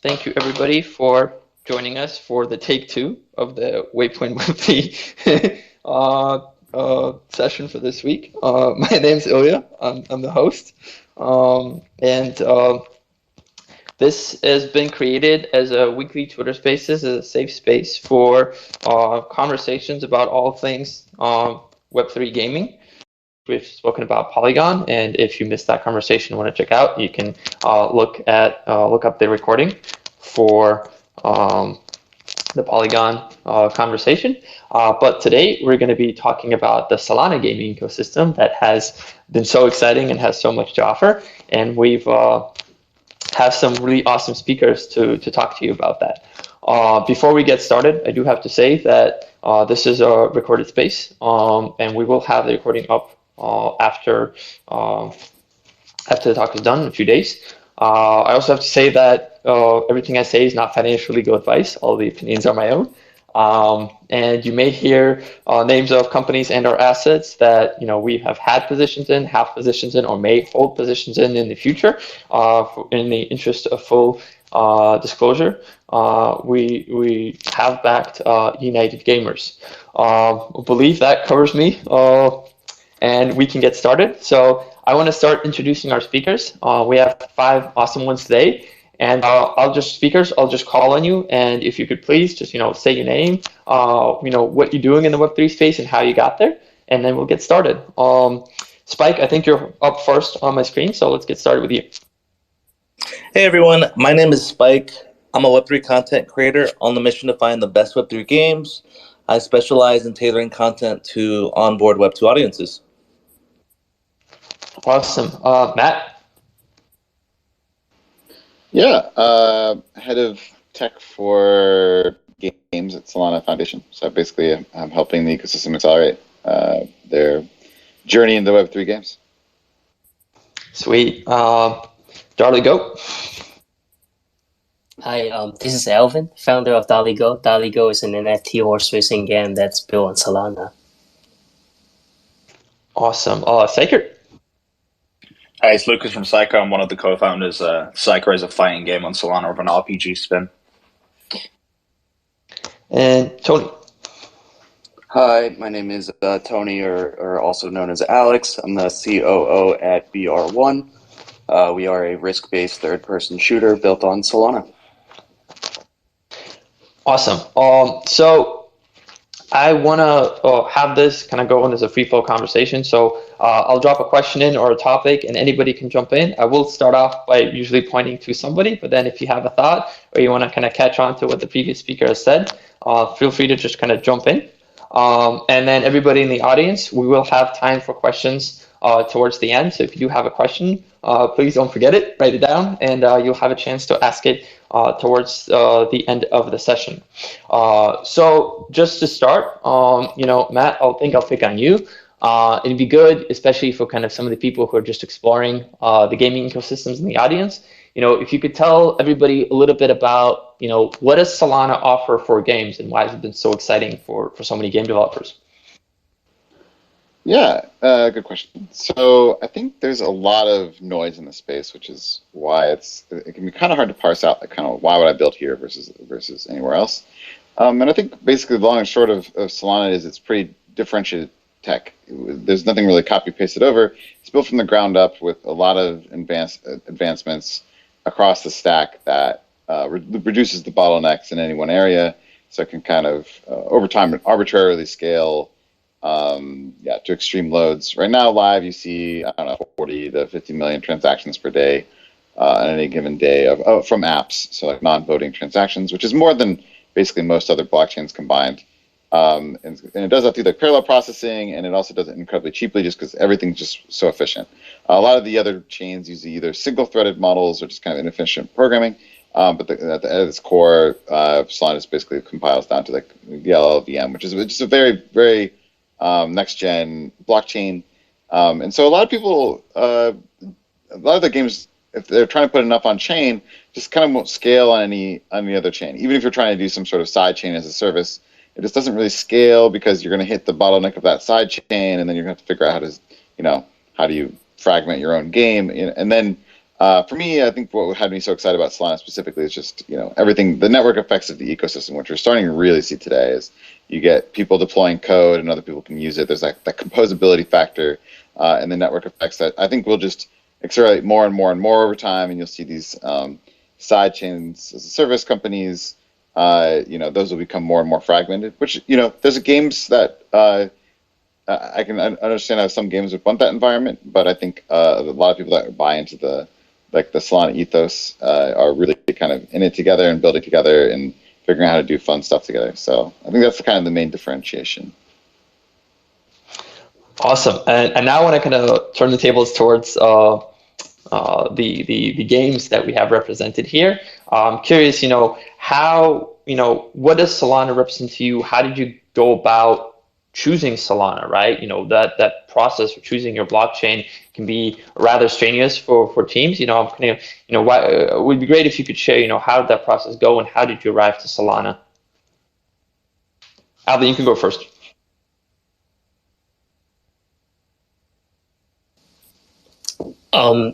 Thank you, everybody, for joining us for the take two of the Waypoint Movie session for this week. My name's Ilya. I'm the host. And this has been created as a weekly Twitter Spaces, as a safe space for conversations about all things Web3 gaming. We've spoken about Polygon, and if you missed that conversation and want to check out, you can look up the recording for the Polygon conversation. But today we're going to be talking about the Solana gaming ecosystem that has been so exciting and has so much to offer, and we've have some really awesome speakers to talk to you about that. Before we get started, I do have to say that this is a recorded space, and we will have the recording up after the talk is done in a few days. I also have to say that everything I say is not financial legal advice. All the opinions are my own. And you may hear names of companies and or assets that we have had positions in, have positions in, or may hold positions in the future. In the interest of full disclosure, we have backed United Gamers. I believe that covers me, and we can get started. So I want to start introducing our speakers. We have 5 awesome ones today. And I'll just call on you, and if you could please just say your name, what you're doing in the Web3 space and how you got there, and then we'll get started. Spike, I think you're up first on my screen, so let's get started with you. Hey everyone, my name is Spike. I'm a Web3 content creator on the mission to find the best Web3 games. I specialize in tailoring content to onboard Web2 audiences. Awesome. Matt? Yeah, head of tech for games at Solana Foundation. So basically, I'm helping the ecosystem accelerate their journey into Web3 games. Sweet. Darly, go. Hi, this is Alvin, founder of DollyGo. DollyGo is an NFT horse racing game that's built on Solana. Awesome. Sanctor? Hi, it's Lucas from Psycho. I'm one of the co-founders. Psycho is a fighting game on Solana with an RPG spin. And Tony. Hi, my name is Tony, or also known as Alex. I'm the COO at BR1. We are a risk-based third-person shooter built on Solana. Awesome. So I want to have this kind of go on as a free-flow conversation. So I'll drop a question in or a topic, and anybody can jump in. I will start off by usually pointing to somebody, but then if you have a thought or you want to kind of catch on to what the previous speaker has said, feel free to just kind of jump in. And then everybody in the audience, we will have time for questions towards the end. So if you do have a question, please don't forget it, write it down, and you'll have a chance to ask it towards the end of the session. So just to start, Matt, I'll pick on you. It'd be good, especially for kind of some of the people who are just exploring the gaming ecosystems in the audience. If you could tell everybody a little bit about, what does Solana offer for games and why has it been so exciting for so many game developers? Yeah, good question. So I think there's a lot of noise in the space, which is why it can be kind of hard to parse out, like, kind of why would I build here versus anywhere else. And I think basically the long and short of Solana is it's pretty differentiated tech. There's nothing really copy pasted over. It's built from the ground up with a lot of advancements across the stack that reduces the bottlenecks in any one area, so it can kind of over time arbitrarily scale to extreme loads. Right now, live, you see, 40 to 50 million transactions per day on any given day from apps, so like non-voting transactions, which is more than basically most other blockchains combined. And it does that through like parallel processing, and it also does it incredibly cheaply just because everything's just so efficient. A lot of the other chains use either single-threaded models or just kind of inefficient programming. But at its core, Solana just basically compiles down to like the LLVM, which is just a very, very next-gen blockchain. And so a lot of people, a lot of the games, if they're trying to put enough on chain, just kind of won't scale on any other chain. Even if you're trying to do some sort of side chain as a service, it just doesn't really scale because you're going to hit the bottleneck of that side chain, and then you're going to have to figure out how do you fragment your own game. And then For me, I think what had me so excited about Solana specifically is just, everything, the network effects of the ecosystem, which we're starting to really see today. Is you get people deploying code and other people can use it. There's that composability factor and the network effects that I think will just accelerate more and more and more over time. And you'll see these side chains as a service companies. Those will become more and more fragmented. Which there's games that I can understand how some games would want that environment, but I think a lot of people that buy into the Solana ethos are really kind of in it together and building together and figuring out how to do fun stuff together. So I think that's kind of the main differentiation. Awesome. And now I want to kind of turn the tables towards the games that we have represented here. I'm curious, how, what does Solana represent to you? How did you go about choosing Solana, right? That process for choosing your blockchain can be rather strenuous for teams. It would be great if you could share, how did that process go and how did you arrive to Solana? Alvin, you can go first.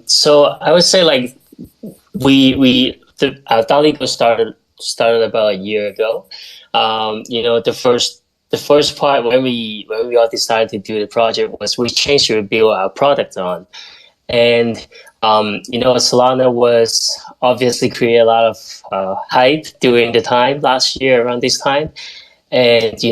So I would say DALI-Go started about a year ago. The first part when we all decided to do the project was we changed to build our product on, and Solana was obviously created a lot of hype during the time last year around this time, and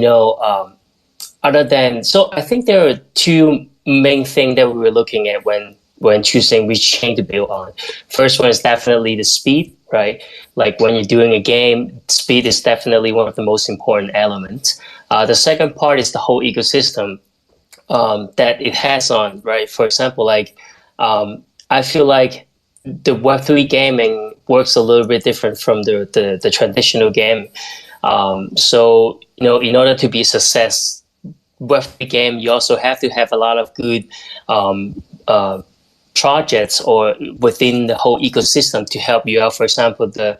I think there are two main things that we were looking at when choosing which chain to build on. First one is definitely the speed, right? Like when you're doing a game, speed is definitely one of the most important elements. The second part is the whole ecosystem that it has on, right? For example, I feel like the Web3 gaming works a little bit different from the traditional game. So, in order to be a success Web3 game, you also have to have a lot of good projects or within the whole ecosystem to help you out. For example, the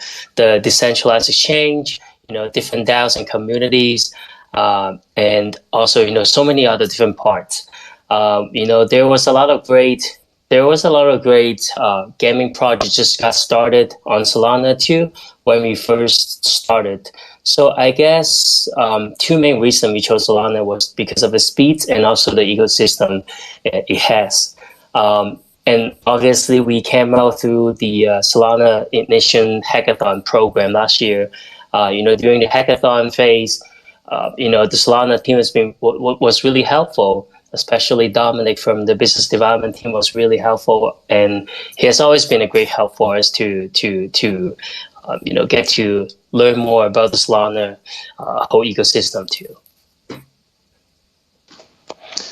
decentralized exchange, different DAOs and communities, and also so many other different parts. There was a lot of great gaming projects just got started on Solana too when we first started. So I guess two main reasons we chose Solana was because of the speed and also the ecosystem it has. And obviously, we came out through the Solana Ignition Hackathon program last year. During the hackathon phase, the Solana team was really helpful. Especially Dominic from the business development team was really helpful, and he has always been a great help for us to get to learn more about the Solana whole ecosystem too.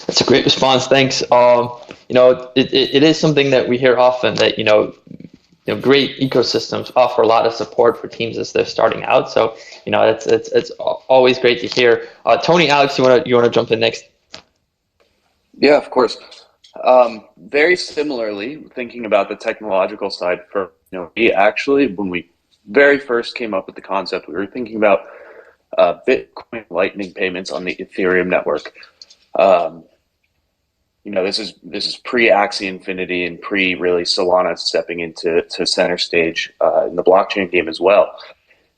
That's a great response. Thanks. It is something that we hear often that, great ecosystems offer a lot of support for teams as they're starting out. So, it's always great to hear. Tony, Alex, you want to jump in next? Yeah, of course. Very similarly, thinking about the technological side we actually, when we very first came up with the concept, we were thinking about Bitcoin Lightning payments on the Ethereum network. This is pre-Axie Infinity and really Solana stepping into center stage in the blockchain game as well.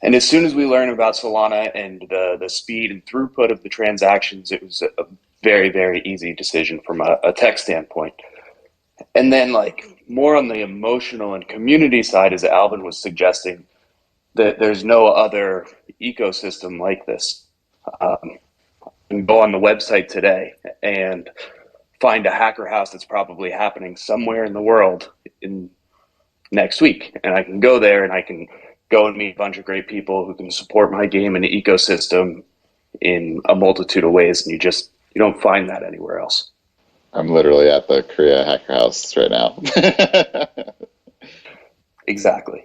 And as soon as we learned about Solana and the speed and throughput of the transactions, it was a very, very easy decision from a tech standpoint. And then more on the emotional and community side, as Alvin was suggesting, that there's no other ecosystem like this. You can go on the website today and find a hacker house that's probably happening somewhere in the world in next week. And I can go there and I can go and meet a bunch of great people who can support my game and ecosystem in a multitude of ways. And you don't find that anywhere else. I'm literally at the Korea hacker house right now. Exactly.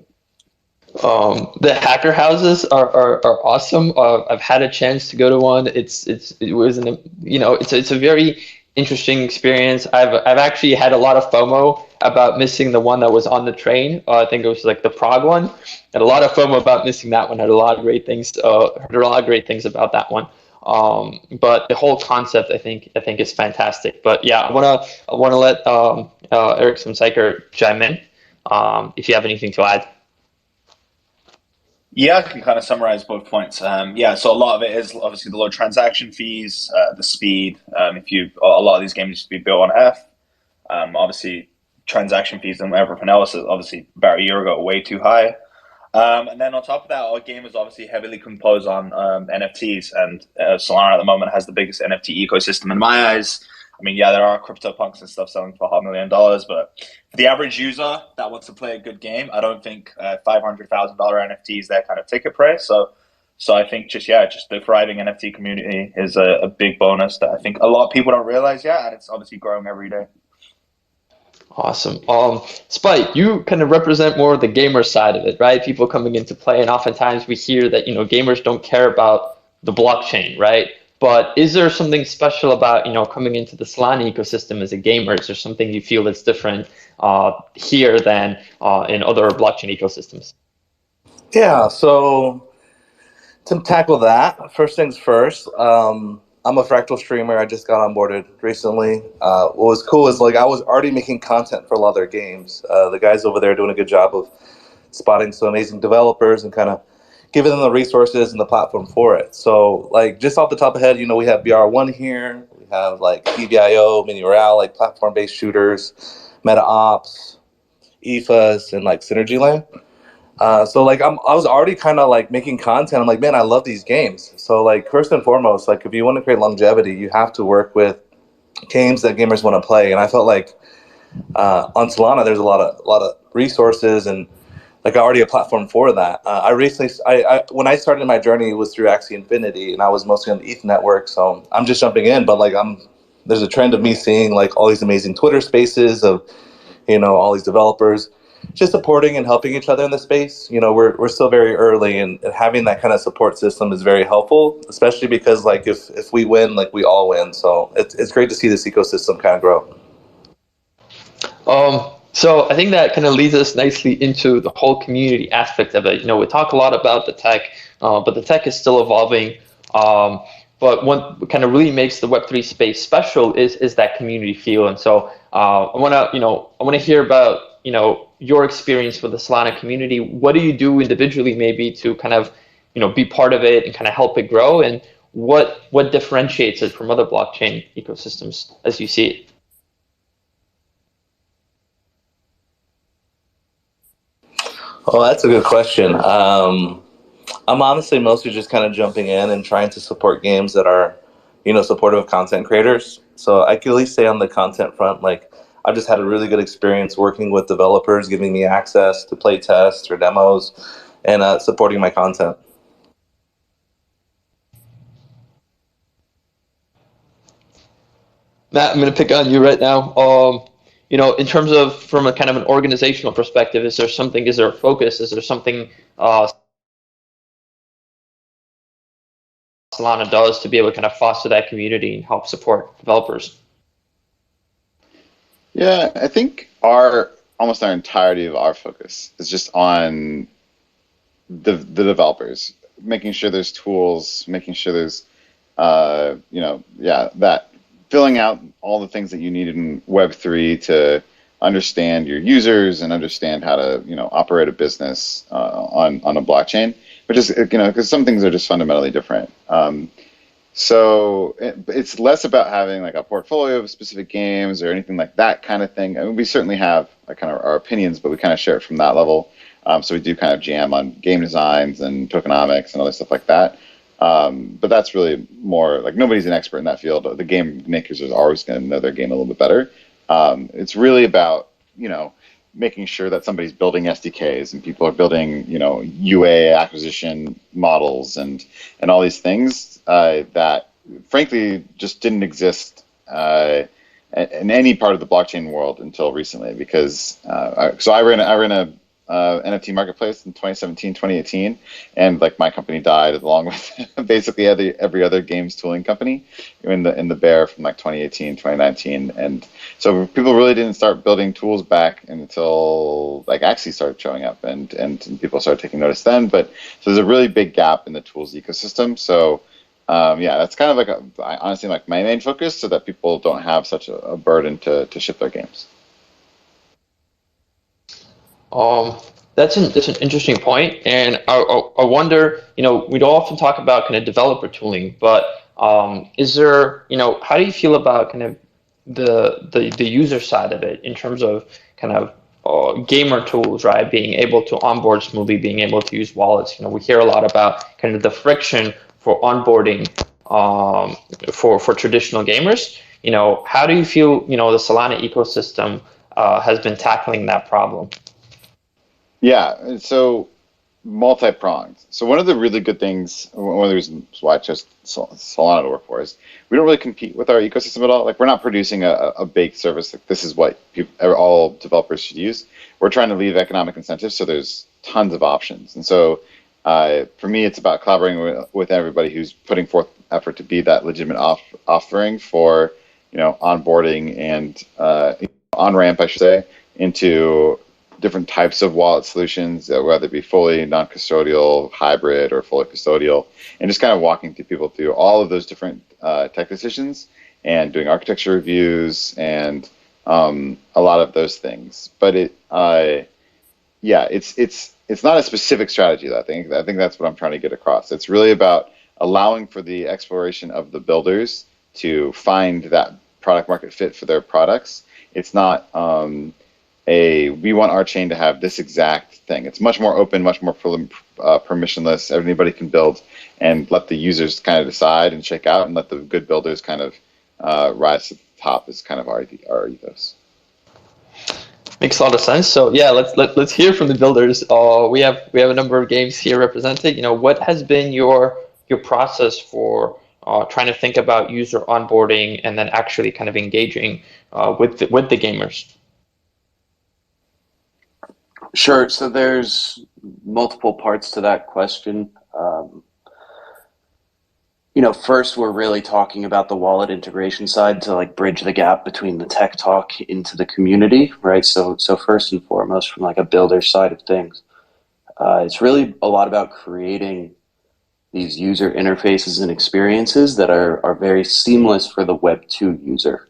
The hacker houses are awesome. I've had a chance to go to one. It's a very interesting experience. I've actually had a lot of FOMO about missing the one that was on the train. I think it was the Prague one. Had a lot of FOMO about missing that one. Had a lot of great things. Heard a lot of great things about that one. But the whole concept, I think is fantastic. But yeah, I wanna let Eric Sanctor chime in. if you have anything to add. Yeah, I can kind of summarize both points. Yeah, so a lot of it is obviously the low transaction fees, the speed. If you a lot of these games used to be built on F. Obviously, transaction fees and everything else is obviously about a year ago way too high. And then on top of that, our game is obviously heavily composed on NFTs, and Solana at the moment has the biggest NFT ecosystem in my eyes. I mean, yeah, there are CryptoPunks and stuff selling for $500,000, but for the average user that wants to play a good game, I don't think $500,000 NFT is their kind of ticket price. So I think just the thriving NFT community is a big bonus that I think a lot of people don't realize yet, and it's obviously growing every day. Awesome. Spike, you kind of represent more of the gamer side of it, right? People coming into play, and oftentimes we hear that, gamers don't care about the blockchain, right? But is there something special about, coming into the Solana ecosystem as a gamer? Is there something you feel that's different here than in other blockchain ecosystems? Yeah, so to tackle that, first things first, I'm a fractal streamer. I just got onboarded recently. What was cool is I was already making content for a lot of their games. The guys over there are doing a good job of spotting some amazing developers and kind of giving them the resources and the platform for it. So just off the top of the head, we have BR1 here. We have DBIO, Mini Royale, platform-based shooters, Meta Ops, EFAs, and Synergy Land. I was already kind of making content. I'm man, I love these games. So first and foremost, if you want to create longevity, you have to work with games that gamers want to play. And I felt on Solana, there's a lot of resources and already a platform for that. I when I started my journey, it was through Axie Infinity, and I was mostly on the ETH network. So I'm just jumping in, but there's a trend of me seeing all these amazing Twitter spaces of all these developers just supporting and helping each other in the space. We're still very early, and having that kind of support system is very helpful, especially because if we win, we all win. So it's great to see this ecosystem kind of grow. So I think that kind of leads us nicely into the whole community aspect of it. We talk a lot about the tech, but the tech is still evolving. But what kind of really makes the Web3 space special is that community feel. And so I want to hear about your experience with the Solana community. What do you do individually, maybe, to kind of be part of it and kind of help it grow? And what differentiates it from other blockchain ecosystems as you see it? Oh, that's a good question. I'm honestly mostly just kind of jumping in and trying to support games that are, supportive of content creators. So I can at least say on the content front, I've just had a really good experience working with developers, giving me access to play tests or demos, and supporting my content. Matt, I'm going to pick on you right now. In terms of from a kind of an organizational perspective, is there a focus? Is there something Solana does to be able to kind of foster that community and help support developers? Yeah, I think almost our entirety of our focus is just on the developers, making sure there's tools, making sure there's that filling out all the things that you need in Web3 to understand your users and understand how to operate a business on a blockchain, which is because some things are just fundamentally different. So it's less about having a portfolio of specific games or anything like that kind of thing. I mean, we certainly have kind of our opinions, but we kind of share it from that level. So we do kind of jam on game designs and tokenomics and other stuff like that. But that's really more nobody's an expert in that field. The game makers are always going to know their game a little bit better. It's really about making sure that somebody's building SDKs and people are building UA acquisition models and all these things that frankly just didn't exist in any part of the blockchain world until recently. Because I ran a NFT marketplace in 2017, 2018, and my company died along with basically every other games tooling company in the bear from 2018, 2019, and so people really didn't start building tools back until Axie started showing up, and people started taking notice then. But so there's a really big gap in the tools ecosystem. So that's kind of honestly my main focus, so that people don't have such a burden to ship their games. That's an interesting point, and I wonder, we'd often talk about kind of developer tooling, but is there, how do you feel about kind of the user side of it in terms of kind of gamer tools, right? Being able to onboard smoothly, being able to use wallets. We hear a lot about kind of the friction for onboarding for traditional gamers. How do you feel, the Solana ecosystem has been tackling that problem? Yeah, so multi-pronged. So one of the really good things, one of the reasons why I chose Solana to work for is we don't really compete with our ecosystem at all. Like we're not producing a baked service. Like this is what all developers should use. We're trying to leave economic incentives, so there's tons of options. And so for me, it's about collaborating with everybody who's putting forth effort to be that legitimate offering for onboarding and on ramp, I should say, into different types of wallet solutions, whether it be fully non-custodial, hybrid, or fully custodial, and just kind of walking people through all of those different tech decisions and doing architecture reviews and a lot of those things. But it's not a specific strategy. I think that's what I'm trying to get across. It's really about allowing for the exploration of the builders to find that product market fit for their products. It's not we want our chain to have this exact thing. It's much more open, much more permissionless. Everybody can build and let the users kind of decide and check out, and let the good builders kind of rise to the top is kind of our ethos. Makes a lot of sense. So yeah, let's hear from the builders. We have a number of games here represented. What has been your process for trying to think about user onboarding and then actually kind of engaging with the gamers? Sure. So there's multiple parts to that question. First, we're really talking about the wallet integration side to like bridge the gap between the tech talk into the community, right? So first and foremost, from like a builder side of things, it's really a lot about creating these user interfaces and experiences that are very seamless for the Web 2 user.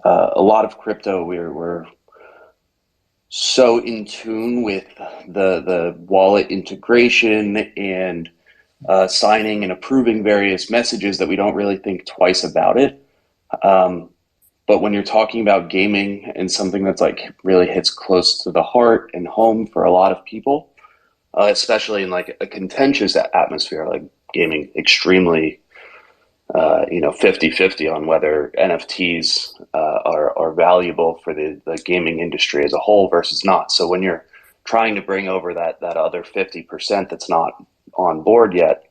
A lot of crypto, we're so in tune with the wallet integration and signing and approving various messages that we don't really think twice about it. But when you're talking about gaming and something that's like really hits close to the heart and home for a lot of people, especially in like a contentious atmosphere, like gaming extremely 50-50 on whether NFTs are valuable for the gaming industry as a whole versus not. So when you're trying to bring over that other 50% that's not on board yet,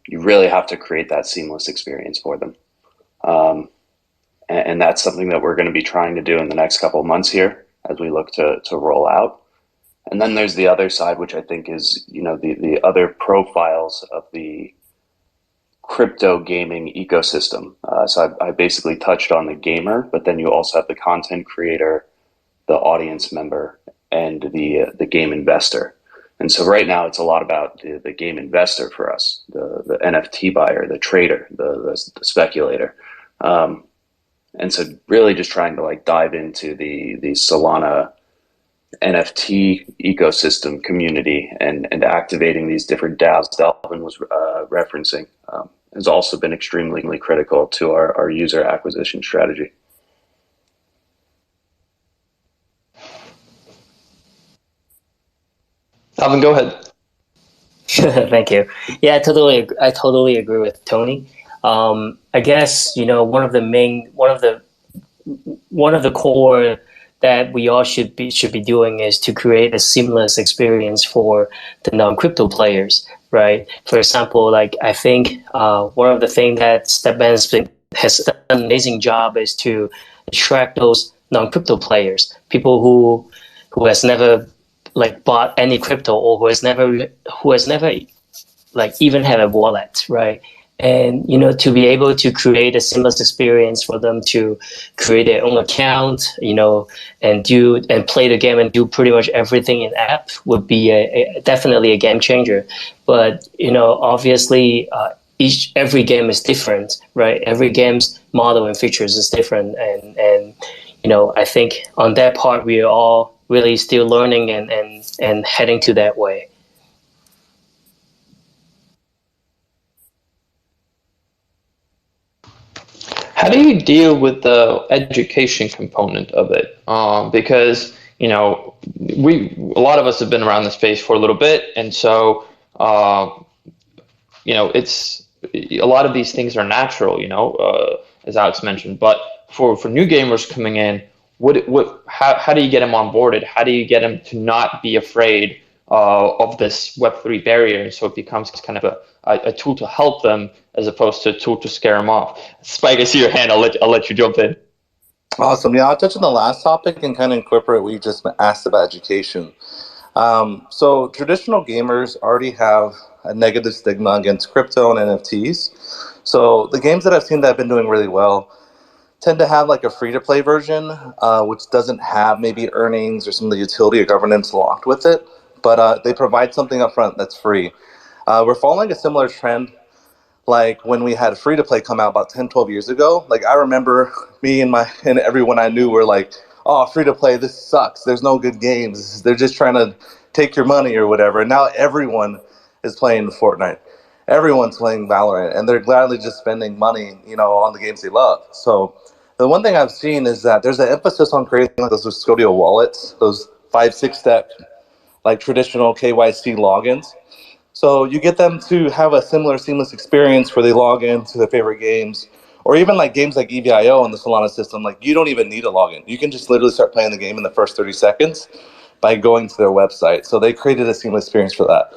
you really have to create that seamless experience for them. And that's something that we're going to be trying to do in the next couple of months here as we look to roll out. And then there's the other side, which I think is, the other profiles of the crypto gaming ecosystem. So I basically touched on the gamer, but then you also have the content creator, the audience member, and the game investor. And so right now it's a lot about the game investor for us, the NFT buyer, the trader, the speculator. And so really just trying to like dive into the Solana NFT ecosystem community and activating these different DAOs Delvin was referencing has also been extremely critical to our user acquisition strategy. Alvin, go ahead. Thank you. Yeah, I totally agree with Tony. I guess one of the core that we all should be doing is to create a seamless experience for the non-crypto players, right? For example, like I think one of the things that StepN has done an amazing job is to attract those non-crypto players, people who has never like bought any crypto or who has never like even had a wallet, right? And to be able to create a seamless experience for them to create their own account, and play the game and do pretty much everything in app would be definitely a game changer. But obviously, every game is different, right? Every game's model and features is different, and I think on that part we're all really still learning and heading to that way. How do you deal with the education component of it? Because a lot of us have been around the space for a little bit, and so it's a lot of these things are natural, as Alex mentioned. But for new gamers coming in, how do you get them onboarded? How do you get them to not be afraid of this Web3 barrier? So it becomes kind of a tool to help them as opposed to a tool to scare them off. Spike, I see your hand. I'll let you jump in. Awesome. Yeah, I'll touch on the last topic and kind of incorporate what you just asked about education. So traditional gamers already have a negative stigma against crypto and NFTs. So the games that I've seen that have been doing really well tend to have like a free-to-play version, which doesn't have maybe earnings or some of the utility or governance locked with it, but they provide something up front that's free. We're following a similar trend like when we had free-to-play come out about 10, 12 years ago. Like I remember me and everyone I knew were like, oh, free-to-play, this sucks. There's no good games. They're just trying to take your money or whatever. And now everyone is playing Fortnite. Everyone's playing Valorant, and they're gladly just spending money, on the games they love. So the one thing I've seen is that there's an emphasis on creating like those custodial wallets, those 5-6 step, like traditional KYC logins. So you get them to have a similar seamless experience where they log into their favorite games, or even like games like EVIO in the Solana system. Like you don't even need a login. You can just literally start playing the game in the first 30 seconds by going to their website. So they created a seamless experience for that.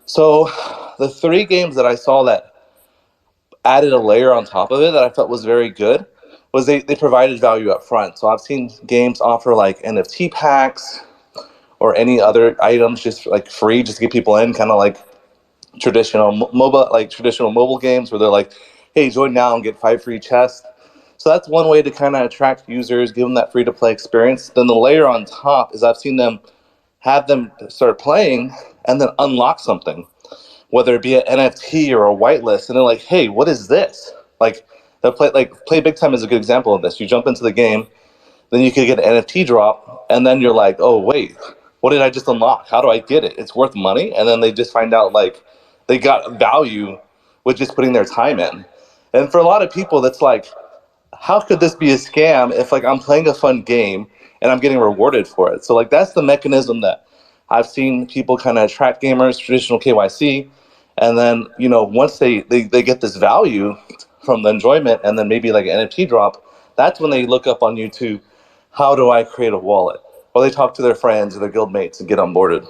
So the 3 games that I saw that added a layer on top of it that I felt was very good was they provided value up front. So I've seen games offer like NFT packs or any other items just like free, just to get people in, kind of like traditional mobile games where they're like, hey, join now and get 5 free chests. So that's one way to kind of attract users, give them that free to play experience. Then the layer on top is I've seen them have them start playing and then unlock something, whether it be an NFT or a whitelist, and they're like, hey, what is this? Like they'll play big time is a good example of this. You jump into the game, then you could get an NFT drop, and then you're like, oh wait, what did I just unlock? How do I get it? It's worth money. And then they just find out like they got value with just putting their time in. And for a lot of people, that's like, how could this be a scam if like I'm playing a fun game and I'm getting rewarded for it? So like that's the mechanism that I've seen people kind of attract gamers, traditional KYC, and then once they get this value from the enjoyment and then maybe like an NFT drop, that's when they look up on YouTube, how do I create a wallet? Or they talk to their friends or their guild mates and get onboarded.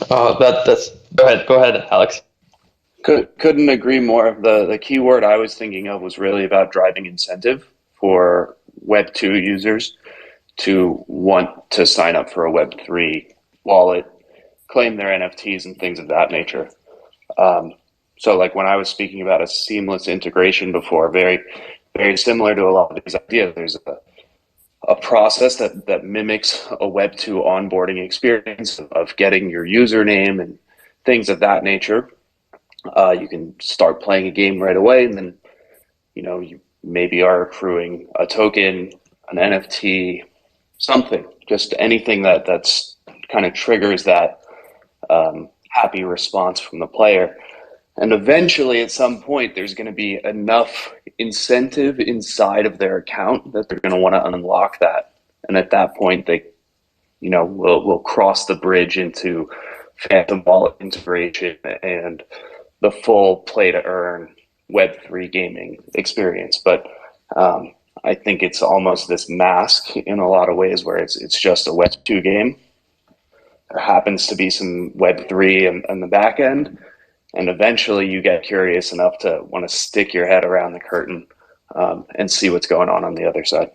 That's go ahead, Alex. Couldn't agree more. The key word I was thinking of was really about driving incentive for Web2 users to want to sign up for a Web3 wallet, claim their NFTs and things of that nature. So like when I was speaking about a seamless integration before, very, very similar to a lot of these ideas, there's a process that mimics a Web2 onboarding experience of getting your username and things of that nature. You can start playing a game right away, and then you maybe are accruing a token, an NFT, something, just anything that's kind of triggers that happy response from the player. And eventually, at some point, there's going to be enough incentive inside of their account that they're going to want to unlock that. And at that point, they, will cross the bridge into Phantom Wallet integration and the full play to earn Web3 gaming experience. But I think it's almost this mask in a lot of ways where it's just a Web2 game. There happens to be some Web3 in the back end. And eventually you get curious enough to want to stick your head around the curtain and see what's going on the other side.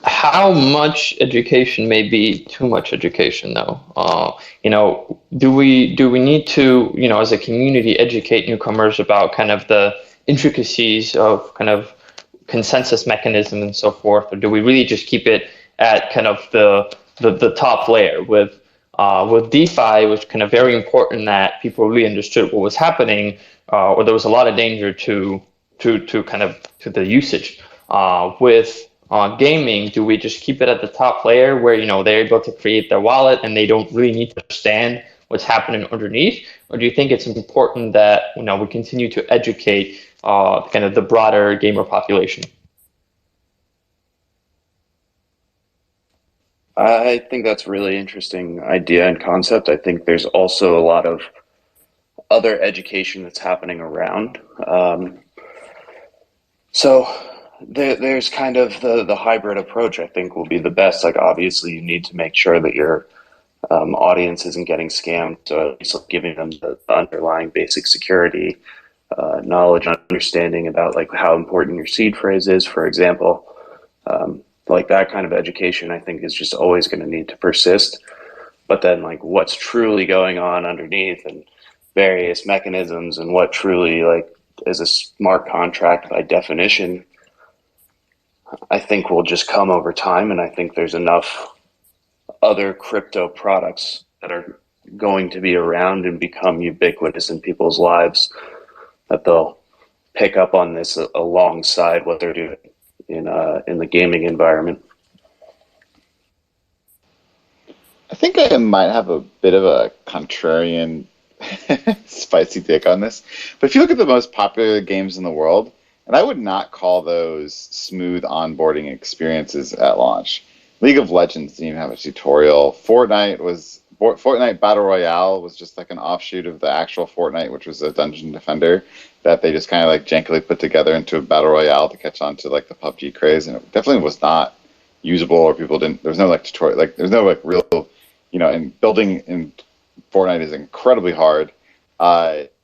How much education may be too much education, though? Do we need to, as a community, educate newcomers about kind of the intricacies of kind of consensus mechanism and so forth, or do we really just keep it at kind of the top layer with DeFi? It was kind of very important that people really understood what was happening, or there was a lot of danger to to kind of to the usage. With gaming, do we just keep it at the top layer where they're able to create their wallet and they don't really need to understand what's happening underneath, or do you think it's important that we continue to educate kind of the broader gamer population? I think that's a really interesting idea and concept. I think there's also a lot of other education that's happening around. So there's kind of the hybrid approach, I think, will be the best. Like, obviously, you need to make sure that your audience isn't getting scammed. So at least giving them the underlying basic security knowledge and understanding about like how important your seed phrase is, for example. Like that kind of education, I think, is just always going to need to persist. But then, like, what's truly going on underneath and various mechanisms and what truly like is a smart contract by definition, I think will just come over time. And I think there's enough other crypto products that are going to be around and become ubiquitous in people's lives that they'll pick up on this alongside what they're doing in the gaming environment. I think I might have a bit of a contrarian, spicy take on this. But if you look at the most popular games in the world, and I would not call those smooth onboarding experiences at launch. League of Legends didn't even have a tutorial. Fortnite Battle Royale was just like an offshoot of the actual Fortnite, which was a dungeon defender that they just kind of like jankily put together into a Battle Royale to catch on to like the PUBG craze. And it definitely was not usable, or people didn't, there was no like tutorial, like there's no like real, and building in Fortnite is incredibly hard.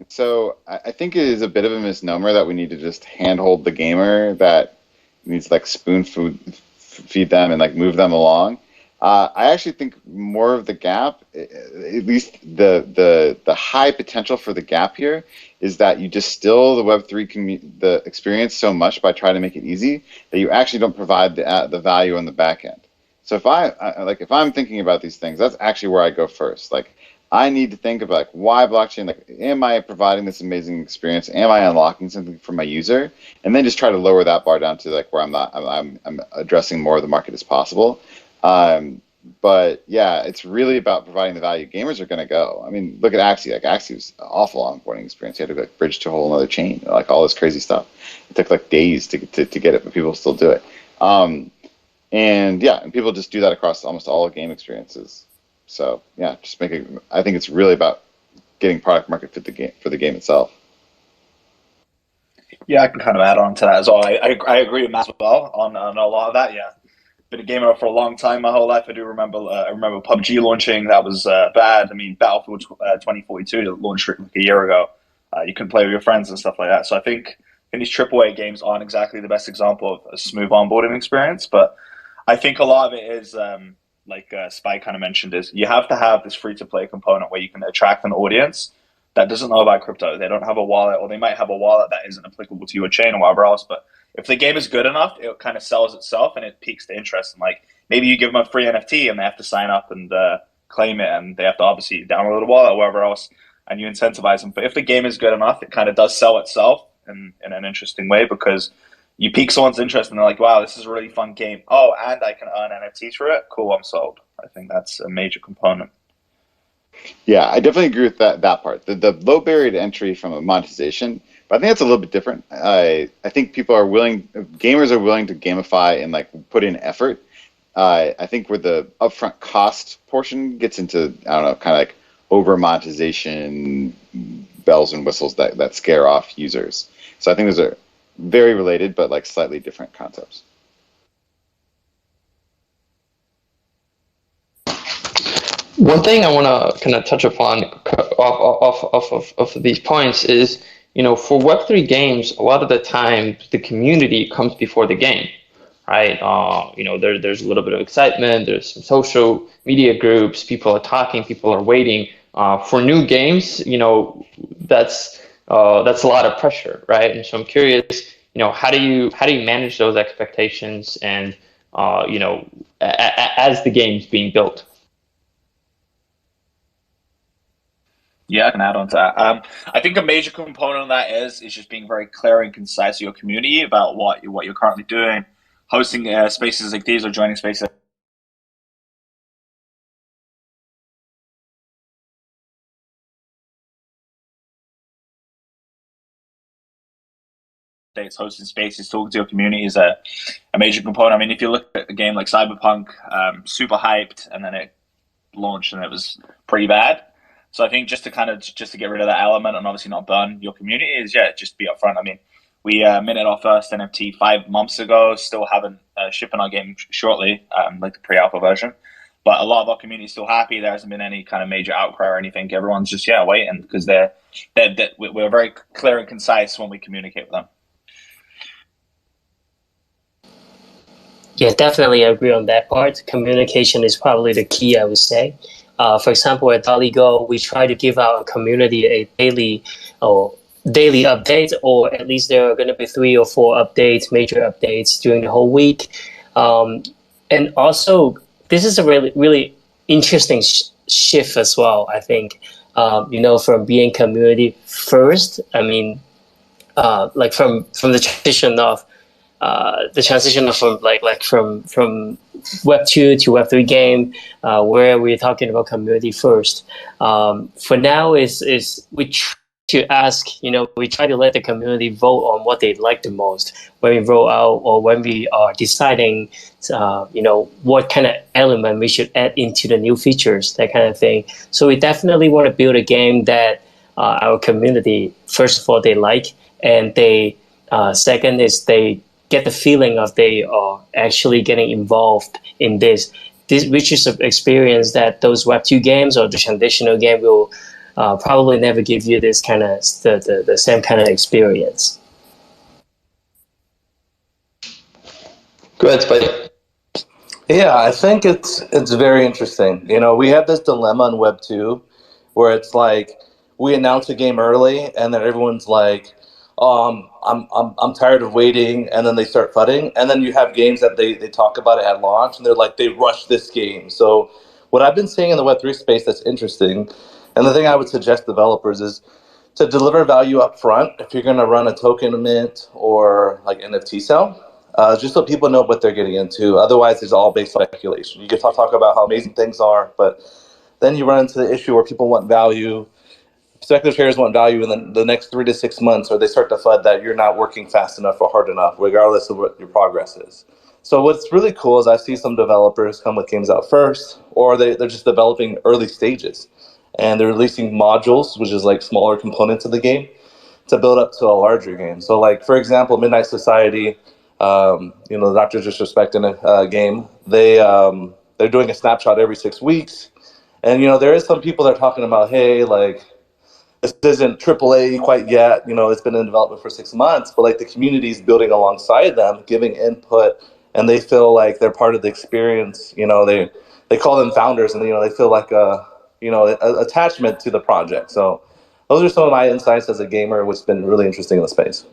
So I think it is a bit of a misnomer that we need to just handhold the gamer that needs to like spoon feed them and like move them along. I actually think more of the gap, at least the high potential for the gap here, is that you distill the Web3 the experience so much by trying to make it easy that you actually don't provide the value on the back end. So if I'm thinking about these things, that's actually where I go first. Like, I need to think about like, why blockchain. Like, am I providing this amazing experience? Am I unlocking something for my user? And then just try to lower that bar down to like where I'm addressing more of the market as possible. But yeah, it's really about providing the value gamers are going to go. I mean, look at Axie. Like, Axie was an awful onboarding experience. You had to like bridge to a whole other chain, like all this crazy stuff. It took like days to get it, but people still do it. And yeah, and people just do that across almost all game experiences. So yeah, I think it's really about getting product market fit for the game itself. Yeah, I can kind of add on to that as well. I agree with Matt as well on a lot of that. Yeah, been a gamer for a long time, my whole life. I do remember. I remember PUBG launching. That was bad. I mean, Battlefield 2042 launched like a year ago. You couldn't play with your friends and stuff like that. So I think these AAA games aren't exactly the best example of a smooth onboarding experience. But I think a lot of it is, like Spy kind of mentioned, is you have to have this free-to-play component where you can attract an audience that doesn't know about crypto. They don't have a wallet, or they might have a wallet that isn't applicable to your chain or whatever else. But if the game is good enough, it kind of sells itself and it piques the interest. And like, maybe you give them a free NFT and they have to sign up and claim it, and they have to obviously download the wallet or whatever else, and you incentivize them. But if the game is good enough, it kind of does sell itself in an interesting way, because you pique someone's interest and they're like, wow, this is a really fun game. Oh, and I can earn NFTs for it. Cool, I'm sold. I think that's a major component. Yeah, I definitely agree with that part. The low barrier to entry from a monetization, but I think that's a little bit different. I think gamers are willing to gamify and like put in effort. I think where the upfront cost portion gets into, I don't know, kind of like over monetization bells and whistles that scare off users. So I think those are very related, but like slightly different concepts. One thing I want to kind of touch upon off of these points is, for Web3 games, a lot of the time the community comes before the game, right? There's a little bit of excitement, there's some social media groups, people are talking, people are waiting. For new games, that's a lot of pressure, right? And so I'm curious, how do you manage those expectations and, as the game's being built? Yeah, I can add on to that. I think a major component of that is just being very clear and concise to your community about what you're currently doing, hosting spaces like these or joining spaces. Hosting spaces, talking to your community is a major component. I mean, if you look at a game like Cyberpunk, super hyped, and then it launched and it was pretty bad. So I think just to get rid of that element and obviously not burn your community is just be upfront. I mean, we minted our first NFT 5 months ago. Still haven't shipping our game shortly, like the pre-alpha version. But a lot of our community is still happy. There hasn't been any kind of major outcry or anything. Everyone's just waiting because we're very clear and concise when we communicate with them. Yeah, definitely agree on that part. Communication is probably the key, I would say. For example, at DollyGo, we try to give our community a daily update, or at least there are going to be 3 or 4 updates, major updates during the whole week. And also, this is a really interesting shift as well, I think. From being community first, I mean, like from the transition of from Web2 to Web3 game, where we're talking about community first. For now, is we try to ask, we try to let the community vote on what they like the most when we roll out or when we are deciding, what kind of element we should add into the new features, that kind of thing. So we definitely want to build a game that our community, first of all, they like, and they second is they get the feeling of they are actually getting involved in this, which is an experience that those Web2 games or the traditional game will probably never give you this kind of the same kind of experience. Go ahead, Spike. Yeah, I think it's very interesting. We have this dilemma in Web 2 where it's like we announce a game early and then everyone's like, I'm tired of waiting, and then they start fudding. And then you have games that they talk about it at launch and they're like, they rush this game. So what I've been seeing in the Web3 space that's interesting, and the thing I would suggest developers is to deliver value up front if you're going to run a token mint or like NFT sell. Just so people know what they're getting into. Otherwise, it's all based on speculation. You can talk about how amazing things are, but then you run into the issue where people want value. Speculative traders want value in the next 3 to 6 months, or they start to FUD that you're not working fast enough or hard enough, regardless of what your progress is. So what's really cool is I see some developers come with games out first, or they're just developing early stages. And they're releasing modules, which is like smaller components of the game, to build up to a larger game. So like, for example, Midnight Society, the Doctor Disrespecting a game, they're doing a snapshot every 6 weeks. And, there is some people that are talking about, hey, like, this isn't AAA quite yet. It's been in development for 6 months, but like the community is building alongside them, giving input, and they feel like they're part of the experience. They call them founders, and they feel like a attachment to the project. So those are some of my insights as a gamer, which has been really interesting in the space.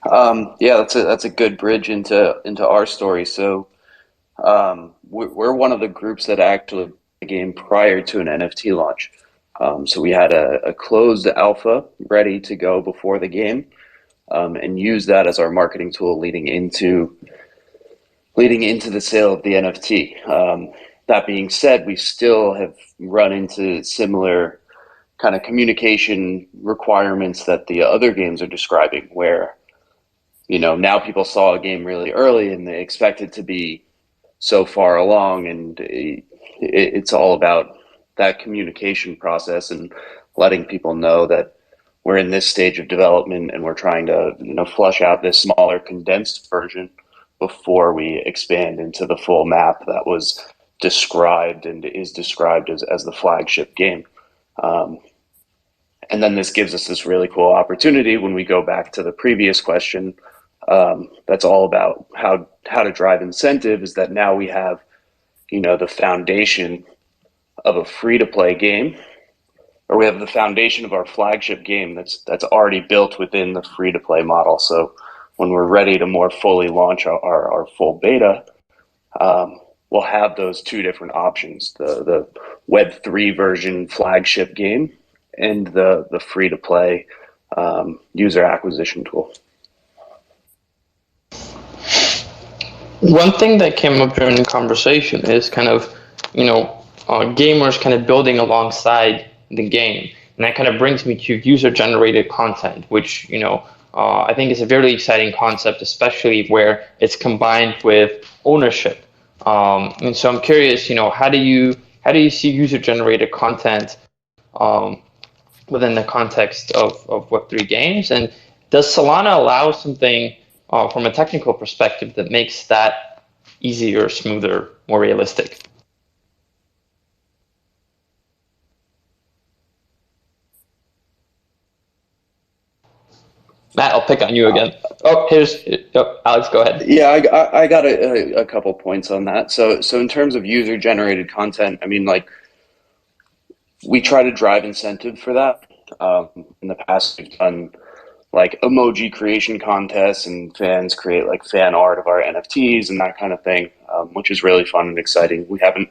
That's a good bridge into our story. So we're one of the groups that actually played the game prior to an NFT launch. So we had a closed alpha ready to go before the game, and used that as our marketing tool leading into the sale of the NFT. That being said, we still have run into similar kind of communication requirements that the other games are describing, where now people saw a game really early and they expect it to be so far along, and it's all about that communication process and letting people know that we're in this stage of development and we're trying to flush out this smaller condensed version before we expand into the full map that was described and is described as the flagship game. And then this gives us this really cool opportunity when we go back to the previous question. That's all about how to drive incentive, is that now we have, the foundation of a free-to-play game, or we have the foundation of our flagship game that's already built within the free-to-play model. So when we're ready to more fully launch our full beta, we'll have those two different options: the Web3 version flagship game and the free to play user acquisition tool. One thing that came up during the conversation is kind of, gamers kind of building alongside the game. And that kind of brings me to user-generated content, which, I think is a very exciting concept, especially where it's combined with ownership. And so I'm curious, how do you see user-generated content within the context of Web3 games? And does Solana allow something from a technical perspective that makes that easier, smoother, more realistic? Matt, I'll pick on you again. Alex, go ahead. Yeah, I got a couple points on that. So in terms of user generated content, I mean, like, we try to drive incentive for that. In the past, we've done like emoji creation contests, and fans create like fan art of our NFTs and that kind of thing, which is really fun and exciting. We haven't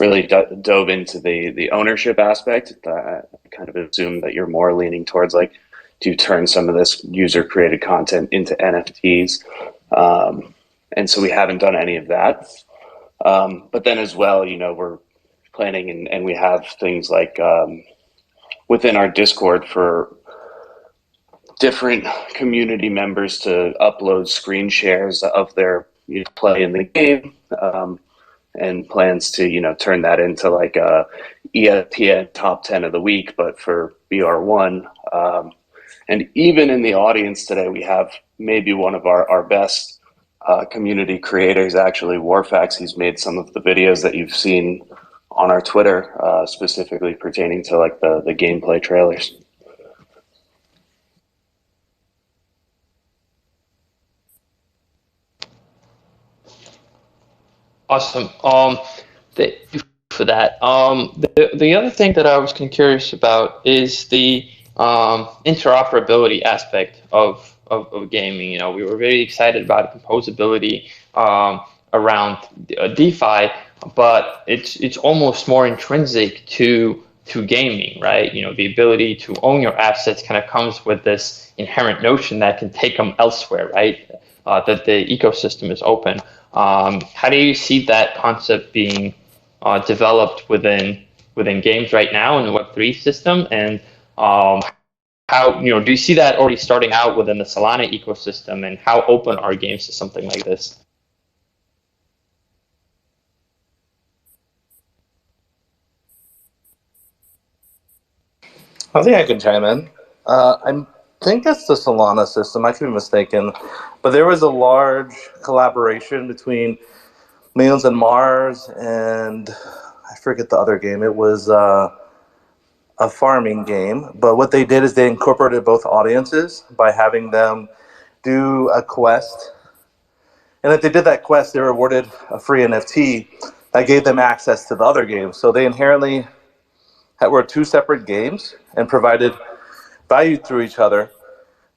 really dove into the ownership aspect. I kind of assume that you're more leaning towards like, do you turn some of this user created content into NFTs? And so we haven't done any of that. But then as well, we're planning and we have things like within our Discord for different community members to upload screen shares of their play in the game, and plans to turn that into like a ESPN top 10 of the week, but for BR1. And even in the audience today, we have maybe one of our best community creators, actually, Warfax. He's made some of the videos that you've seen on our Twitter, specifically pertaining to like the gameplay trailers. Awesome. Thank you for that. The other thing that I was kind of curious about is the interoperability aspect of gaming. We were very excited about composability around DeFi, but it's almost more intrinsic to gaming, right? The ability to own your assets kind of comes with this inherent notion that can take them elsewhere, right? That the ecosystem is open. How do you see that concept being developed within games right now in the Web3 system? And how do you see that already starting out within the Solana ecosystem? And how open are games to something like this? I think I can chime in. I think it's the Solana system. I could be mistaken, but there was a large collaboration between Millions and Mars and I forget the other game. It was a farming game, but what they did is they incorporated both audiences by having them do a quest, and if they did that quest, they were awarded a free NFT that gave them access to the other game. So they inherently were two separate games and provided value through each other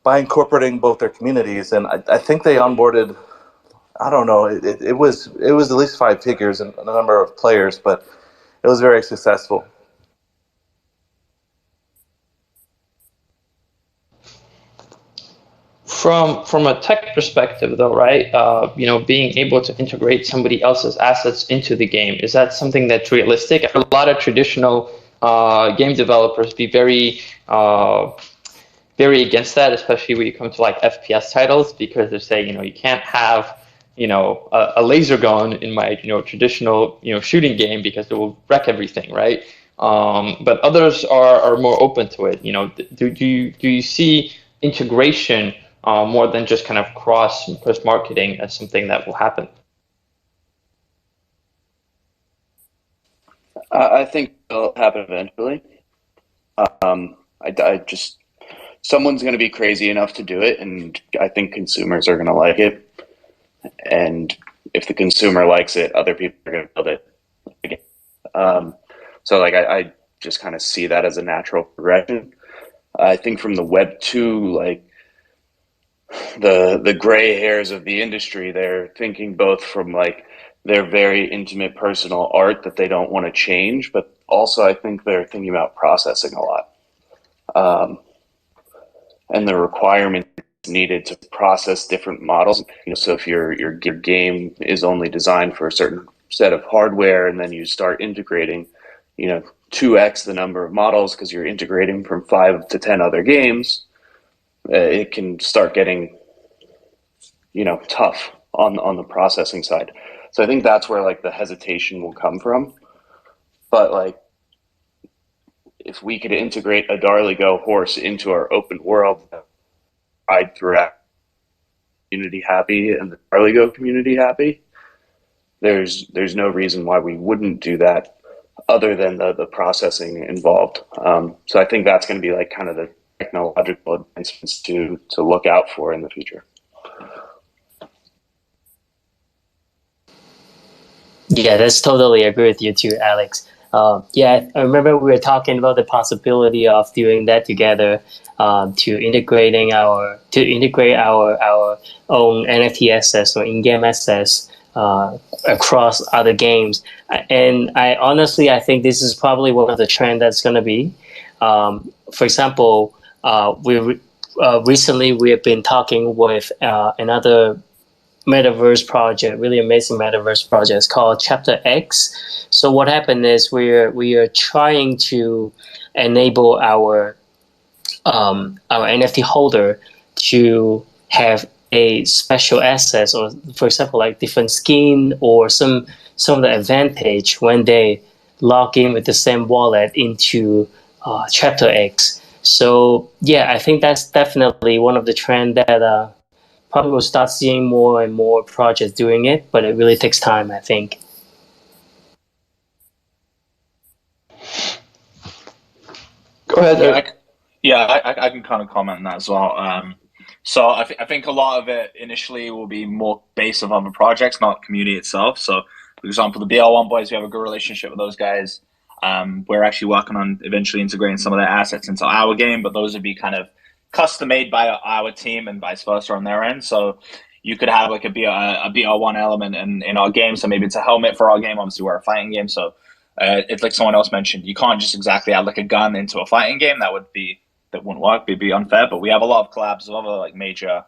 by incorporating both their communities. And I think they onboarded, I don't know, it was at least 5 figures in the number of players, but it was very successful. From a tech perspective, though, right? Being able to integrate somebody else's assets into the game, is that something that's realistic? A lot of traditional game developers be very against that, especially when you come to like FPS titles, because they say you can't have a laser gun in my traditional shooting game because it will wreck everything, right? But others are more open to it. Do you see integration more than just kind of cross marketing as something that will happen? I think it'll happen eventually. I just, someone's going to be crazy enough to do it, and I think consumers are going to like it. And if the consumer likes it, other people are going to build it. So like I just kind of see that as a natural progression. I think from the Web 2, like the gray hairs of the industry, they're thinking both from like they're very intimate personal art that they don't want to change, but also I think they're thinking about processing a lot. And the requirements needed to process different models. So if your game is only designed for a certain set of hardware, and then you start integrating, 2x the number of models because you're integrating from 5 to 10 other games, it can start getting, tough on the processing side. So I think that's where like the hesitation will come from. But like, if we could integrate a Darligo horse into our open world, ride throughout community happy and the Darligo community happy, there's no reason why we wouldn't do that other than the processing involved. So I think that's going to be like kind of the technological advancements to look out for in the future. Yeah, that's totally agree with you too, Alex. Yeah, I remember we were talking about the possibility of doing that together, to integrate our own NFT assets or in-game assets across other games. And I think this is probably one of the trends that's going to be. For example, recently we have been talking with another metaverse project, really amazing metaverse project. It's called Chapter X. So what happened is we are trying to enable our NFT holder to have a special access, or for example, like different skin or some of the advantage when they log in with the same wallet into Chapter X. So yeah, I think that's definitely one of the trends that probably will start seeing more and more projects doing it, but it really takes time, I think. Go ahead. I can kind of comment on that as well. So I think a lot of it initially will be more based on other projects, not community itself. So, for example, the BL1 boys, we have a good relationship with those guys. We're actually working on eventually integrating some of their assets into our game, but those would be kind of custom made by our team and vice versa on their end. So you could have like a BR1 element in our game. So maybe it's a helmet for our game. Obviously, we're a fighting game. So it's like someone else mentioned, you can't just exactly add like a gun into a fighting game. That wouldn't work. It'd be unfair. But we have a lot of collabs with other like major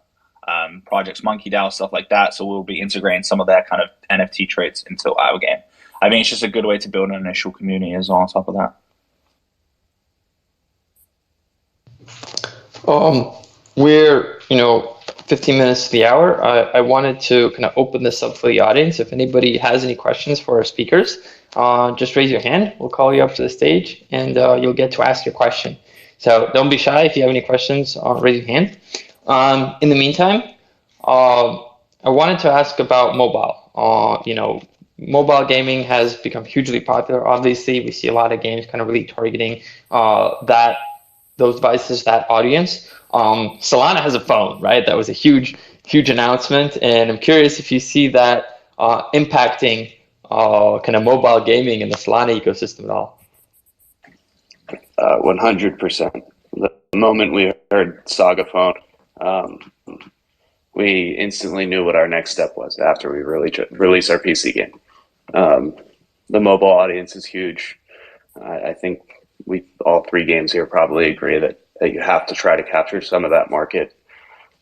projects, Monkey DAO, stuff like that. So we'll be integrating some of their kind of NFT traits into our game. I mean, it's just a good way to build an initial community as well on top of that. We're 15 minutes to the hour. I wanted to kind of open this up for the audience. If anybody has any questions for our speakers, just raise your hand. We'll call you up to the stage, and you'll get to ask your question. So don't be shy. If you have any questions, raise your hand. In the meantime, I wanted to ask about mobile. Mobile gaming has become hugely popular. Obviously, we see a lot of games kind of really targeting those devices, that audience. Solana has a phone, right? That was a huge announcement, and I'm curious if you see that impacting kind of mobile gaming in the Solana ecosystem at all. 100%. The moment we heard Saga phone, we instantly knew what our next step was after we released our PC game. The mobile audience is huge. I think all three games here probably agree that you have to try to capture some of that market.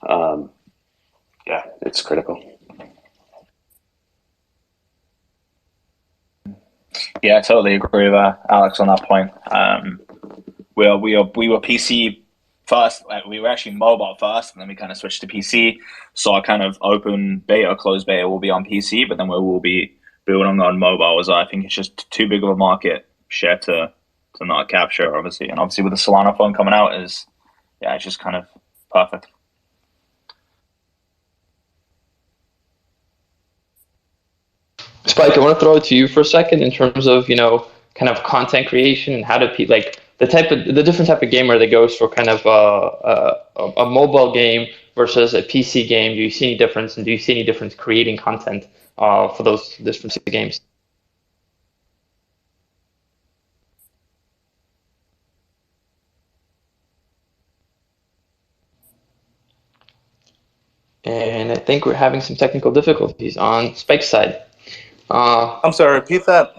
Yeah, it's critical. Yeah, I totally agree with Alex on that point. We were PC first. We were actually mobile first, and then we kind of switched to PC. So our kind of open beta or closed beta will be on PC, but then we will be building on mobile. As I think it's just too big of a market share to not capture, obviously. And obviously with the Solana phone coming out, it's just kind of perfect. Spike, I want to throw it to you for a second in terms of kind of content creation and how to like the different type of gamer that goes for kind of a mobile game versus a PC game. Do you see any difference, and do you see any difference creating content for those different games? And I think we're having some technical difficulties on Spike's side. I'm sorry, repeat that.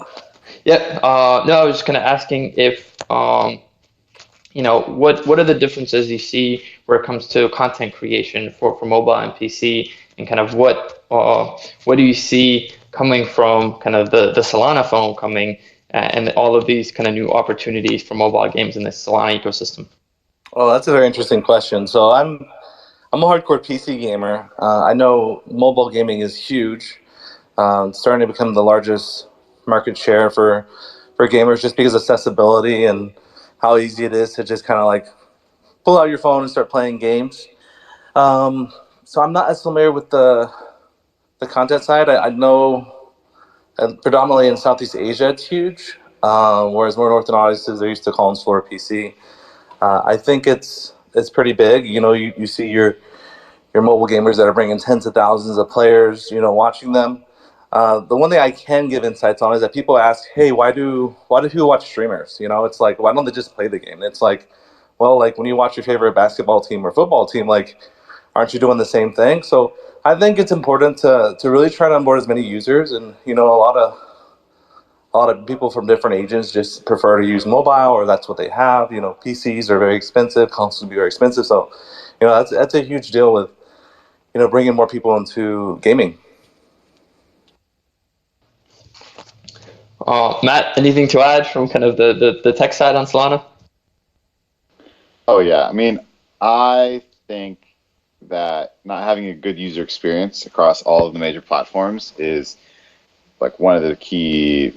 Yeah. No, I was just kind of asking if what are the differences you see where it comes to content creation for mobile and PC, and kind of what do you see coming from kind of the Solana phone coming and all of these kind of new opportunities for mobile games in the Solana ecosystem? Oh, that's a very interesting question. So I'm a hardcore PC gamer. I know mobile gaming is huge. It's starting to become the largest market share for gamers just because of accessibility and how easy it is to just kind of like pull out your phone and start playing games. So I'm not as familiar with the content side. I know predominantly in Southeast Asia it's huge, whereas more northern audiences are used to calling slower PC. I think it's pretty big. You see your mobile gamers that are bringing tens of thousands of players, watching them. The one thing I can give insights on is that people ask, "Hey, why do people watch streamers?" It's like, why don't they just play the game? It's like, well, like when you watch your favorite basketball team or football team, like, aren't you doing the same thing? So I think it's important to really try to onboard as many users, and a lot of people from different ages just prefer to use mobile, or that's what they have. PCs are very expensive, consoles can be very expensive, so that's a huge deal with bringing more people into gaming. Matt, anything to add from kind of the tech side on Solana? Oh yeah, I mean, I think that not having a good user experience across all of the major platforms is like one of the key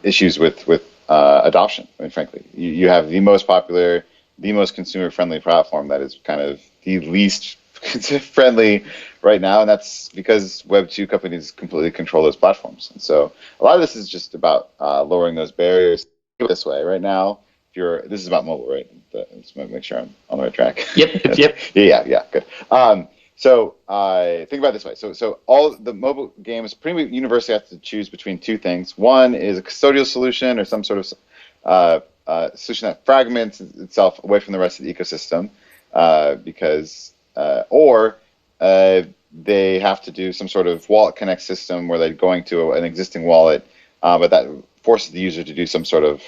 issues with adoption. I mean, frankly, you have the most popular, the most consumer friendly platform that is kind of the least friendly right now, and that's because Web2 companies completely control those platforms. And so a lot of this is just about lowering those barriers. This way, right now, this is about mobile, right? Just want to make sure I'm on the right track. Yep. Yeah, good. So think about it this way. So all the mobile games pretty much universally have to choose between two things. One is a custodial solution or some sort of solution that fragments itself away from the rest of the ecosystem, or they have to do some sort of wallet connect system where they're going to an existing wallet, but that forces the user to do some sort of,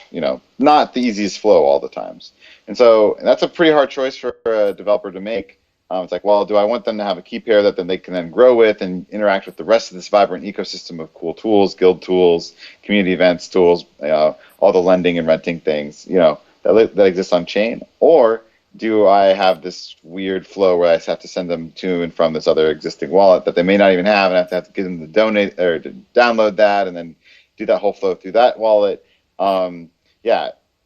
not the easiest flow all the times. And so that's a pretty hard choice for a developer to make. It's like, well, do I want them to have a key pair that then they can then grow with and interact with the rest of this vibrant ecosystem of cool tools, guild tools, community events tools, all the lending and renting things, that exist on chain? Or do I have this weird flow where I just have to send them to and from this other existing wallet that they may not even have, and I have to get them to donate or to download that and then do that whole flow through that wallet?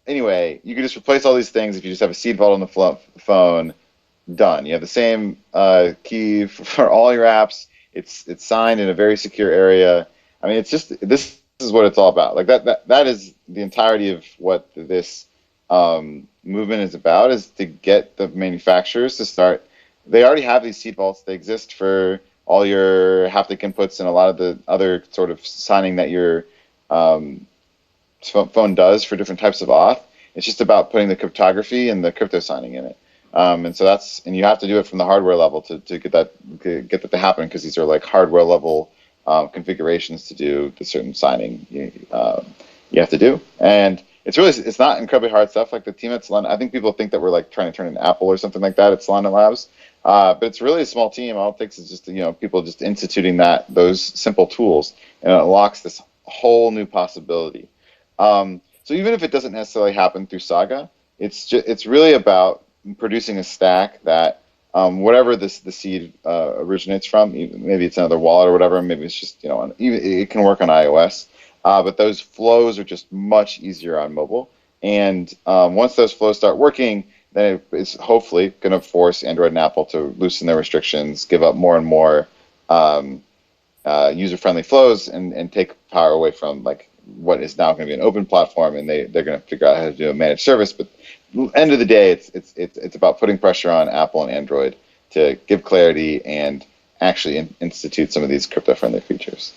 Anyway, you can just replace all these things if you just have a seed vault on the phone. Done. You have the same key for all your apps. It's signed in a very secure area. I mean, it's just this is what it's all about. Like that is the entirety of what this movement is about, is to get the manufacturers to start. They already have these seed vaults. They exist for all your haptic inputs and a lot of the other sort of signing that your phone does for different types of auth. It's just about putting the cryptography and the crypto signing in it. And so and you have to do it from the hardware level to get that to happen, because these are like hardware level configurations to do the certain signing you have to do. And it's not incredibly hard stuff. Like the team at Solana, I think people think that we're like trying to turn into Apple or something like that at Solana Labs, but it's really a small team. All it takes is just people just instituting those simple tools, and it unlocks this whole new possibility. So even if it doesn't necessarily happen through Saga, it's really about producing a stack that whatever the seed originates from, maybe it's another wallet or whatever, maybe it's just it can work on iOS, but those flows are just much easier on mobile. And once those flows start working, then it's hopefully going to force Android and Apple to loosen their restrictions, give up more and more user-friendly flows, and take power away from like what is now going to be an open platform, and they're going to figure out how to do a managed service. But end of the day, it's about putting pressure on Apple and Android to give clarity and actually institute some of these crypto-friendly features.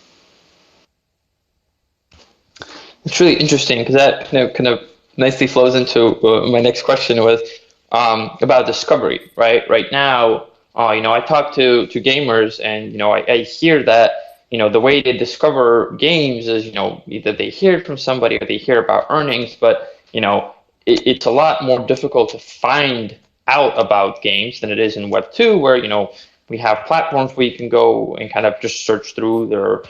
It's really interesting because that kind of nicely flows into my next question was about discovery. Right now, I talk to gamers, and I hear that the way they discover games is, either they hear it from somebody or they hear about earnings, but, it's a lot more difficult to find out about games than it is in Web 2, where, we have platforms where you can go and kind of just search through their,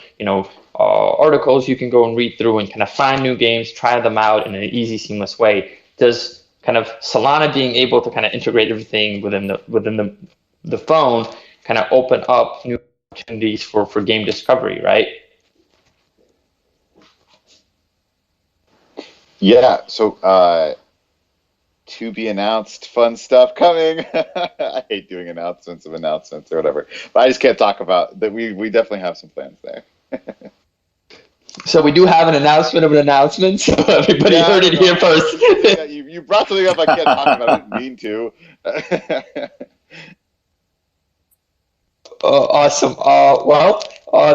articles you can go and read through and kind of find new games, try them out in an easy, seamless way. Does kind of Solana being able to kind of integrate everything within the phone kind of open up new opportunities for game discovery, right? Yeah. So to be announced, fun stuff coming. I hate doing announcements of announcements or whatever, but I just can't talk about that. We definitely have some plans there. So we do have an announcement of an announcement, so everybody heard it here first. Yeah, you brought something up I can't talk about. I didn't mean to. Awesome.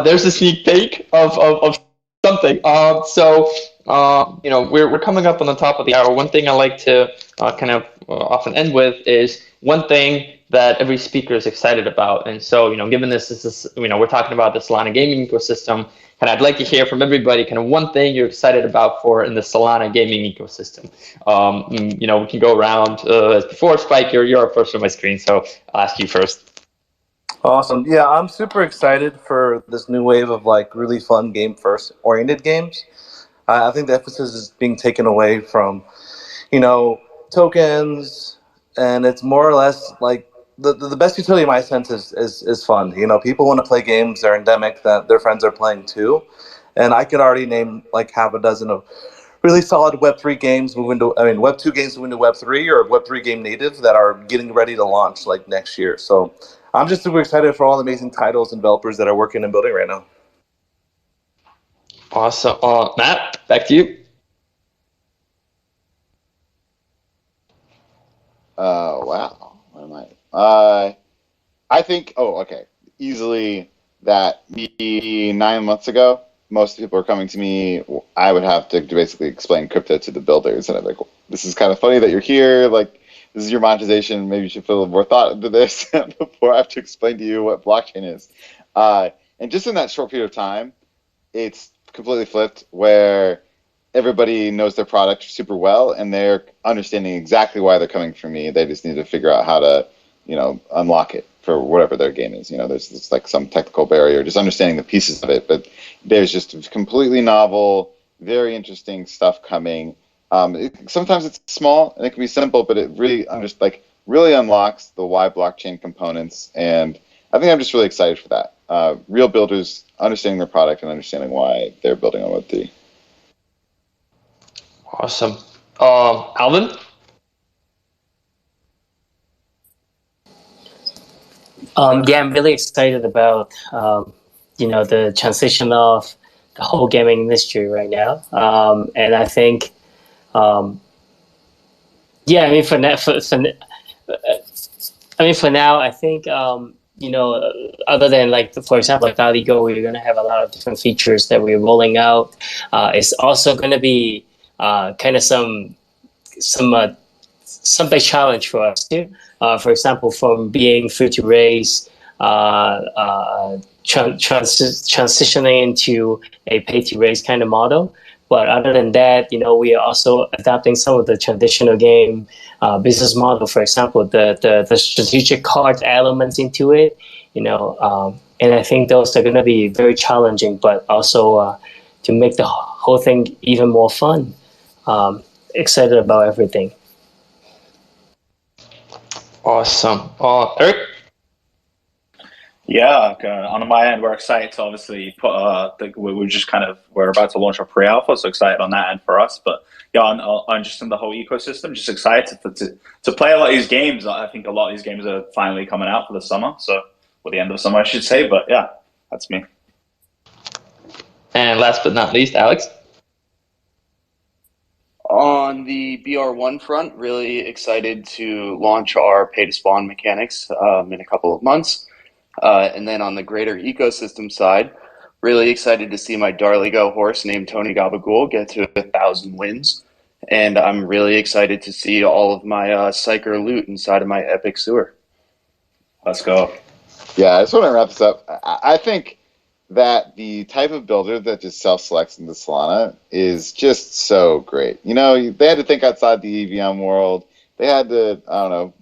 There's a sneak peek of something. We're coming up on the top of the hour. One thing I like to kind of often end with is one thing that every speaker is excited about. And so, given this is, we're talking about the Solana Gaming Ecosystem, and I'd like to hear from everybody kind of one thing you're excited about for in the Solana Gaming Ecosystem. We can go around as before. Spike, you're our first on my screen, so I'll ask you first. Awesome. Yeah, I'm super excited for this new wave of like really fun game first oriented games. I think the emphasis is being taken away from, tokens, and it's more or less like the best utility in my sense is fun. People want to play games, they're endemic, that their friends are playing too. And I could already name like half a dozen of really solid Web3 games Web2 games moving to Web3 or Web3 game native that are getting ready to launch like next year. So I'm just super excited for all the amazing titles and developers that are working and building right now. Awesome. Matt, back to you. Wow. What am I? I think. Oh, okay. Easily that maybe 9 months ago, most people are coming to me. I would have to basically explain crypto to the builders, and I'm like, "This is kind of funny that you're here. Like, this is your monetization. Maybe you should put a little more thought into this before I have to explain to you what blockchain is." And just in that short period of time, it's completely flipped where everybody knows their product super well and they're understanding exactly why they're coming from me. They just need to figure out how to, unlock it for whatever their game is. There's like some technical barrier, just understanding the pieces of it. But there's just completely novel, very interesting stuff coming. Sometimes it's small and it can be simple, but it really really unlocks the why blockchain components. And I think I'm just really excited for that. Real builders understanding their product and understanding why they're building on Web3. Awesome. Alvin? Yeah, I'm really excited about the transition of the whole gaming industry right now, and I think, for now, I think other than like for example, like Valley Go, we're going to have a lot of different features that we're rolling out. It's also going to be kind of some big challenge for us too. For example, from being free to raise, transitioning into a pay to raise kind of model. But other than that, we are also adapting some of the traditional game business model. For example, the strategic card elements into it. And I think those are going to be very challenging, but also to make the whole thing even more fun. Excited about everything. Awesome. Eric? Yeah, on my end, we're excited to obviously put. We're about to launch our pre-alpha, so excited on that end for us. But yeah, on just in the whole ecosystem, just excited to play a lot of these games. I think a lot of these games are finally coming out for the summer, or the end of summer, I should say. But yeah, that's me. And last but not least, Alex? On the BR1 front, really excited to launch our pay-to-spawn mechanics in a couple of months. And then on the greater ecosystem side, really excited to see my Darligo horse named Tony Gabagool get to 1,000 wins. And I'm really excited to see all of my Psyker loot inside of my Epic Sewer. Let's go. Yeah, I just want to wrap this up. I think that the type of builder that just self-selects into Solana is just so great. You know, they had to think outside the EVM world. They had to, I don't know,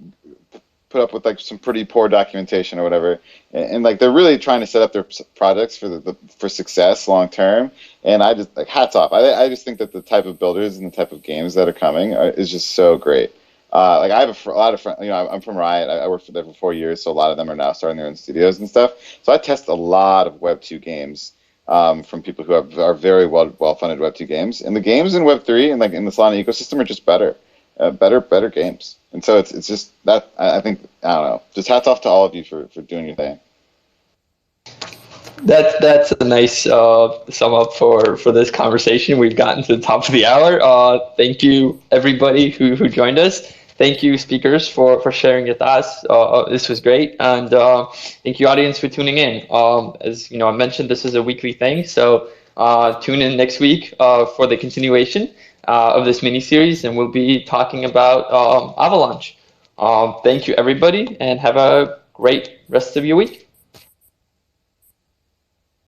put up with like some pretty poor documentation or whatever, and like they're really trying to set up their projects for success long term. And I just like hats off. I just think that the type of builders and the type of games that are coming is just so great. Like I have a lot of friends. You know, I'm from Riot. I worked for them for 4 years, so a lot of them are now starting their own studios and stuff. So I test a lot of Web2 games from people who are very well funded Web2 games, and the games in Web3 and like in the Solana ecosystem are just better. Better games. And so it's just that I think, I don't know, just hats off to all of you for doing your thing. That's a nice sum up for this conversation. We've gotten to the top of the hour. Thank you everybody who joined us. Thank you speakers for sharing your thoughts. This was great, and thank you audience for tuning in. As you know, I mentioned this is a weekly thing, so tune in next week for the continuation of this mini series, and we'll be talking about Avalanche. Thank you everybody, and have a great rest of your week.